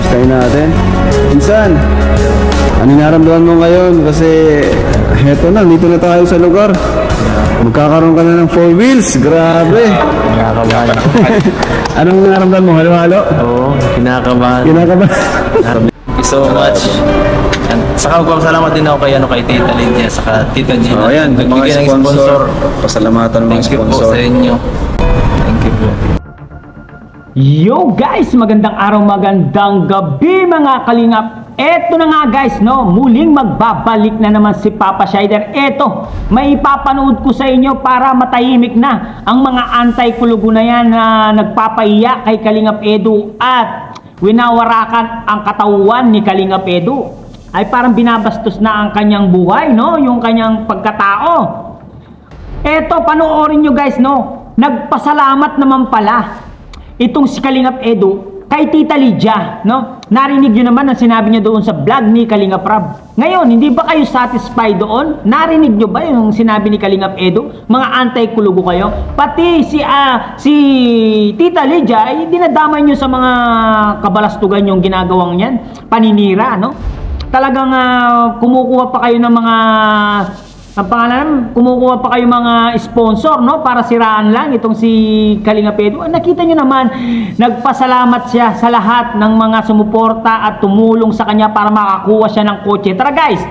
Kumustahin natin. Insan, ano naramdaman mo ngayon? Kasi heto na, dito na tayo sa lugar. Magkakaroon ka na ng 4 wheels. Grabe. Kinakabahan ako. Anong naramdaman mo? Halo-halo? Oo, kinakabahan. Kinakabahan? Thank you so much. And saka salamat din ako kay Tita Lydia, saka Tita Gina. Oh, yan, mga Nagbigay ng sponsor. Pasalamatan ng mga Thank you po sponsor. sa inyo. Thank you po. Yo guys, magandang araw, magandang gabi mga kalingap. Eto na nga guys, no, muling magbabalik na naman si Papa Shider. Eto, may ipapanood ko sa inyo para matahimik na ang mga anti-kulugo na yan na nagpapaiyak kay Kalingap Edu at winawarakan ang katawan ni Kalingap Edu. Ay parang binabastos na ang kanyang buhay, no, yung kanyang pagkatao. Eto, panoorin nyo guys, no, nagpasalamat naman pala itong si Kalingap Edu kay Tita Lydia, no? Narinig nyo naman ang sinabi niya doon sa vlog ni Kalingap Rab. Ngayon, hindi ba kayo satisfied doon? Narinig nyo ba yung sinabi ni Kalingap Edu? Mga anti-kulugo kayo? Pati si Tita Lydia ay dinadamay nyo sa mga kabalastugan yung ginagawang yan. Paninira, no? Talagang kumukuha pa kayo ng mga ang pangalan, kumukuha pa kayo mga sponsor, no? Para siraan lang itong si Kalingap Edu. Nakita nyo naman, nagpasalamat siya sa lahat ng mga sumuporta at tumulong sa kanya para makakuha siya ng kotse. Tara guys,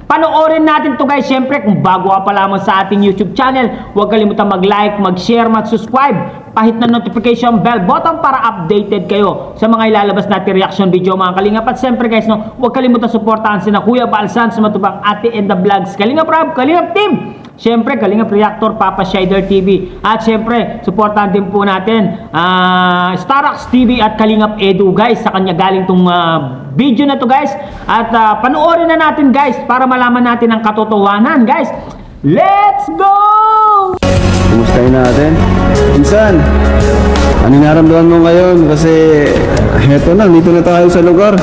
panoorin natin to guys. Siyempre, kung bago ka pa lamang sa ating YouTube channel, huwag kalimutan mag-like, mag-share, mag-subscribe. Pahit na notification bell button para updated kayo sa mga ilalabas natin reaction video mga kalingap. At siyempre guys, no, huwag kalimutan suportahan sina Kuya Balsan sa Matubang Ate and the Vlogs, Kalingap Rab, Kalingap Team, siyempre Kalingap Reactor, Papa Shider TV. At siyempre, suportahan din po natin Starax TV at Kalingap Edu guys. Sa kanya galing tong video na to guys. At panoorin na natin guys para malaman natin ang katotohanan guys. Let's go! Kumustahin natin. Insan, ano naramdaman mo ngayon? Kasi heto na, dito na tayo sa lugar.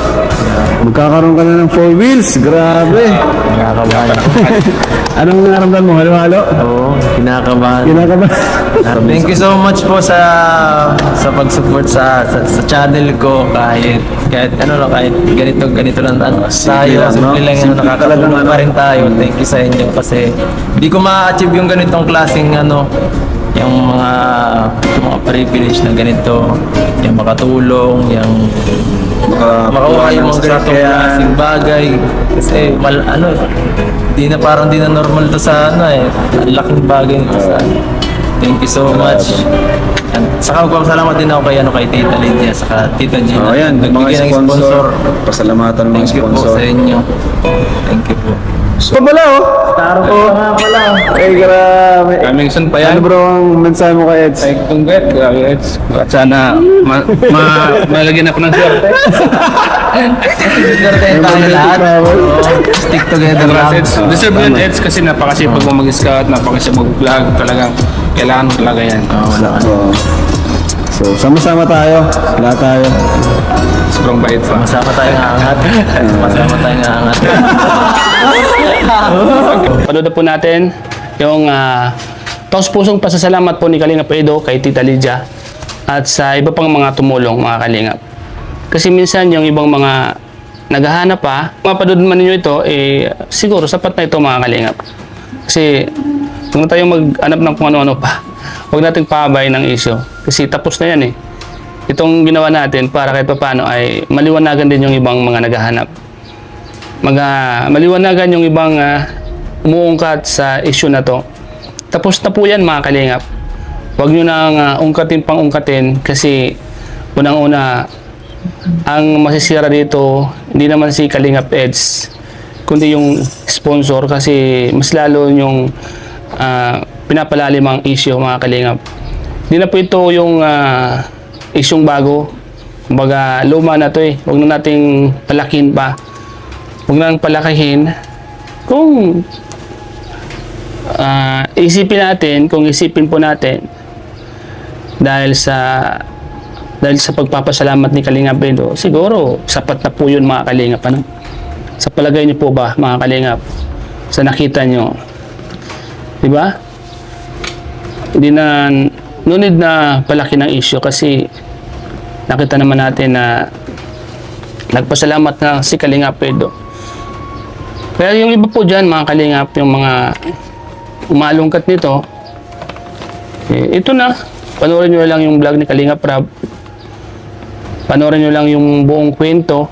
Magkakaroon ka na ng 4 wheels. Grabe. Kinakabahan ako. Anong naramdaman mo? Halo-halo? Oo, kinakabahan. Kinakabahan? Thank you so much po sa pag-support sa channel ko, kahit ano lang, kahit ganito lang tayo, simple lang yung nakakatulong pa rin tayo. Thank you sa inyo kasi hindi ko ma-achieve yung ganitong klaseng yung mga privilege na ganito, yung makatulong, yung makakuha yung mga ganitong klaseng bagay kasi di na normal to sa ang laking bagay nito sa Thank you so much. And saka salamat din ako kay Tita Lydia, saka Tita Gina. Oh, yan, Nagbigay mga ng sponsor. Pasalamatan ng mga Thank you po sponsor. sa inyo. Thank you po. So, pala oh. Taro Oh. nga pala. Eh, grabe. Coming soon pa Ano yan. bro ang mensahe mo kay Eds? Ay, congrats, grabe Eds. At sana malagyan ako ng swerte. Together kayo tayo lahat. Oo, stick together Congrats lang. Eds. Deserve yan Eds kasi napakasipag mo mag-scout, napakasipag mag-vlog. Talagang kailangan mo talaga yan. So, sama-sama tayo. Lahat tayo. Sobrang bait pa. Masama tayong angat. Masama tayong angat. Panood po natin yung taos-pusong pasasalamat po ni Kalingap Edu kay Tita Lydia at sa iba pang mga tumulong mga Kalingap. Kasi minsan yung ibang mga naghahanap pa, mapanood man ninyo ito, siguro sapat na ito mga Kalingap. Kasi huwag na tayong mag-anap ng kung ano-ano pa. Huwag nating paabay ng issue. Kasi tapos na yan Itong ginawa natin para kahit paano ay maliwanagan din yung ibang mga naghahanap. Maliwanagan yung ibang umuungkat sa issue na to. Tapos na po yan mga Kalingap. Huwag nyo nang ungkatin pang ungkatin kasi unang-una ang masisira dito hindi naman si Kalingap Eds kundi yung sponsor kasi mas lalo yung pinapalalim ang issue mga Kalingap. Hindi na po ito yung isyong bago. Kumbaga luma na to Huwag na nating palakin pa. Huwag na nang palakihin. Kung isipin po natin dahil sa pagpapasalamat ni Kalingap Edu, siguro sapat na po yun mga Kalingap. Sa palagay niyo po ba mga Kalingap? Sa nakita nyo, di ba? Hindi na no need na palaki ng issue kasi nakita naman natin na nagpasalamat na si Kalingap Edo. Kaya yung iba po dyan, mga Kalingap, yung mga umalungkat nito, ito na, panoorin nyo lang yung vlog ni Kalingap Rab, panoorin nyo lang yung buong kwento,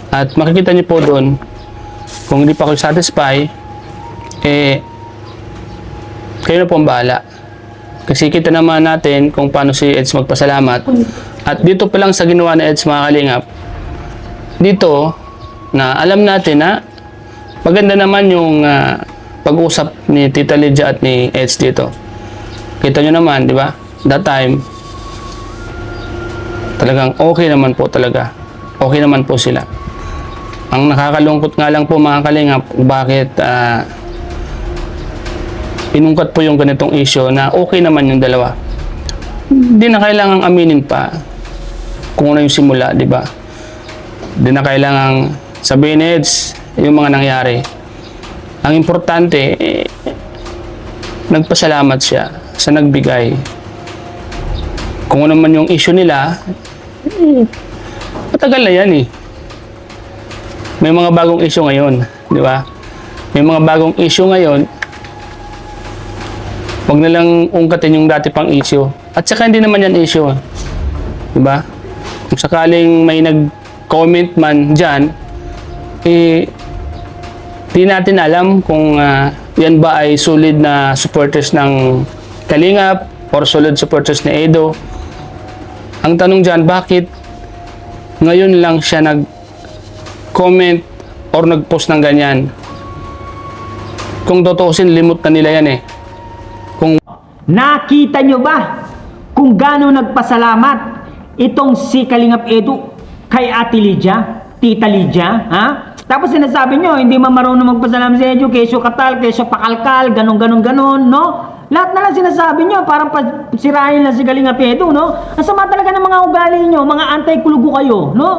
at makikita nyo po doon, kung hindi pa kayo satisfy, kayo na po ang bahala. Kasi kita naman natin kung paano si Eds magpasalamat. At dito pa lang sa ginawa ni Eds, mga Kalingap, dito, na alam natin na maganda naman yung pag-usap ni Tita Lydia at ni Eds dito. Kita nyo naman, di ba? That time, talagang okay naman po talaga. Okay naman po sila. Ang nakakalungkot nga lang po, mga Kalingap, bakit inungkat po yung ganitong issue na okay naman yung dalawa. Hindi na kailangang aminin pa kung ano yung simula, di ba? Hindi na kailangang sabihin ni Eds yung mga nangyari. Ang importante, nagpasalamat siya sa nagbigay. Kung ano man yung issue nila, matagal na yan eh. May mga bagong issue ngayon, di ba? May mga bagong issue ngayon, wag na lang ungkatin yung dati pang issue. At saka hindi naman yan issue, di ba? Kung sakaling may nag-comment man dyan, di natin alam kung yan ba ay solid na supporters ng Kalingap or solid supporters ni Edo. Ang tanong dyan, bakit ngayon lang siya nag-comment or nag-post ng ganyan? Kung tutuusin, limot na nila yan eh. Nakita nyo ba kung gaano nagpasalamat itong si Kalingap Edo kay Ate Lydia, Tita Lydia, ha? Tapos sinasabi nyo, hindi man marunong magpasalamat si Edo, kesyo katal, kesyo pakalkal, ganon, no? Lahat na lang sinasabi nyo, parang sirahin lang si Kalingap Edo, no? Ang sama talaga ng mga ugali nyo, mga anti-kulugo kayo, no?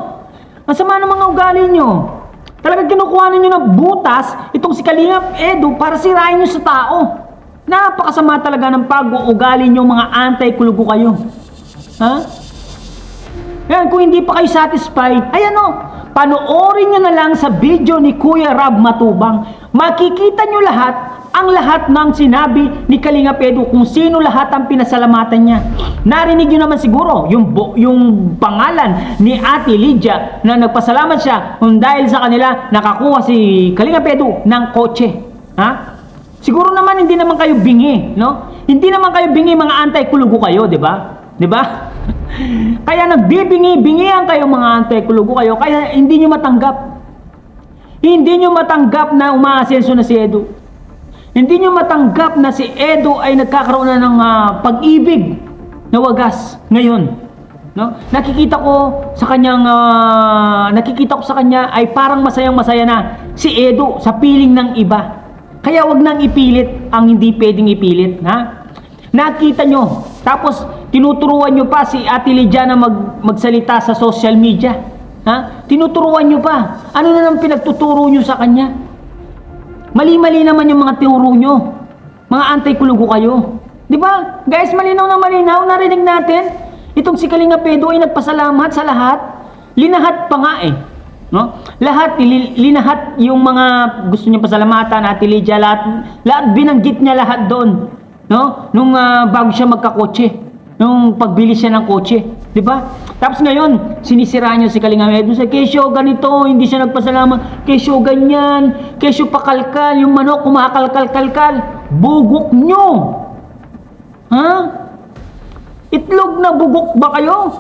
Ang sama ng mga ugali nyo. Talagang kinukuha ninyo ng butas itong si Kalingap Edo para sirahin nyo sa tao. Napakasama talaga ng pag-uugali nyo, mga anti-kulugo kayo. Ha? Yan, kung hindi pa kayo satisfied, ayan o, panoorin nyo na lang sa video ni Kuya Rab Matubang. Makikita nyo ang lahat ng sinabi ni Kalingap Edo, kung sino lahat ang pinasalamatan niya. Narinig nyo naman siguro yung pangalan ni Ate Lydia na nagpasalamat siya kung dahil sa kanila nakakuha si Kalingap Edo ng kotse. Ha? Siguro naman hindi naman kayo bingi, no? Hindi naman kayo bingi, mga anti-kulugo kayo, di ba? Di ba? Kaya nagbibingi-bingihan kayo, mga anti-kulugo kayo, kaya hindi nyo matanggap. Hindi nyo matanggap na umaasenso na si Edo. Hindi nyo matanggap na si Edo ay nagkakaroon na ng pag-ibig na wagas ngayon. No? Nakikita ko sa kanya ay parang masayang-masaya na si Edo sa piling ng iba. Kaya wag nang ipilit ang hindi pwedeng ipilit, ha? Nakita nyo, tapos tinuturuan nyo pa si Ate Lydia na magsalita sa social media. Ha? Tinuturuan nyo pa. Ano na nang pinagtuturo nyo sa kanya? Mali-mali naman yung mga turo nyo. Mga anti-kulugo kayo. Di ba? Guys, malinaw na malinaw. Narinig natin. Itong si Kalingap Edo ay nagpasalamat sa lahat. Linahat pa nga eh. No? Linahat yung mga gusto niya pasalamatan, Ate Lydia, lahat binanggit niya lahat doon. No? Nung bago siya magkakotse. Nung pagbili siya ng kotse. Di ba? Tapos ngayon, sinisiraan niyo si Kalingap Edo. Kesyo ganito, hindi siya nagpasalamat. Kesyo ganyan, kesyo pakalkal, yung manok kumakalkal-kalkal. Bugok nyo! Ha? Itlog na bugok ba kayo?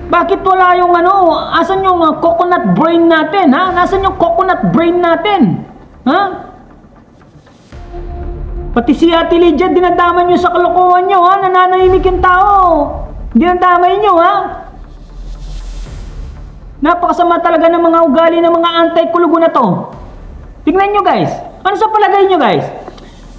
Bakit wala yung asan yung coconut brain natin, ha? Nasaan yung coconut brain natin? Ha? Pati si Ate Lydia, dinadama nyo sa kalokohan nyo, ha? Nananahimik yung tao. Dinadamay nyo, ha? Napakasama talaga ng mga ugali ng mga anti-kulugo na to. Tingnan nyo, guys. Ano sa palagay nyo, guys?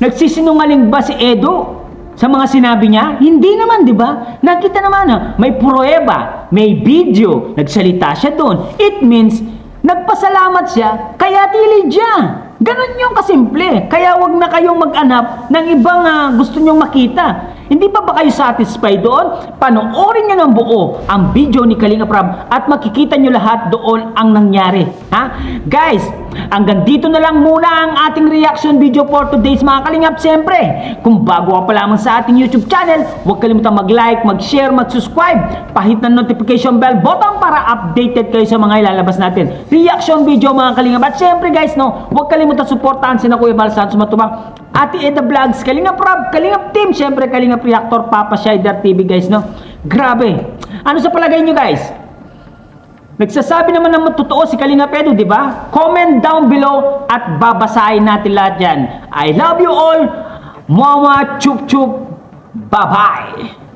Nagsisinungaling ba si Edo sa mga sinabi niya? Hindi naman, di ba? Nakita naman, may pruweba, may video, nagsalita siya doon. It means, nagpasalamat siya kay Ate Lydia. Ganon yung kasimple. Kaya wag na kayong mag-anap ng ibang gusto nyong makita. Hindi pa ba kayo satisfied doon? Panoorin nyo ng buo ang video ni Kalinga Prab at makikita nyo lahat doon ang nangyari. Ha? Guys, hanggang dito na lang muna ang ating reaction video for today's mga Kalingap. Siyempre, kung bago ka pa lamang sa ating YouTube channel, huwag kalimutan mag-like, mag-share, mag-subscribe. Pahit ng notification bell button para updated kayo sa mga ilalabas natin reaction video mga Kalingap. At siyempre guys, no, huwag kalimutan suportahan si Kuya Bal Santos Matubang, Ate Eda Vlogs, Kalinga Prab, Kalingap Team, siyempre Kalingap Reactor, Papa Shider TV guys, no? Grabe. Ano sa palagay nyo guys? Nagsasabi naman ng totoo si Kalingap Edu, di ba? Comment down below at babasahin natin lahat yan. I love you all. Mama chup chup. Bye-bye.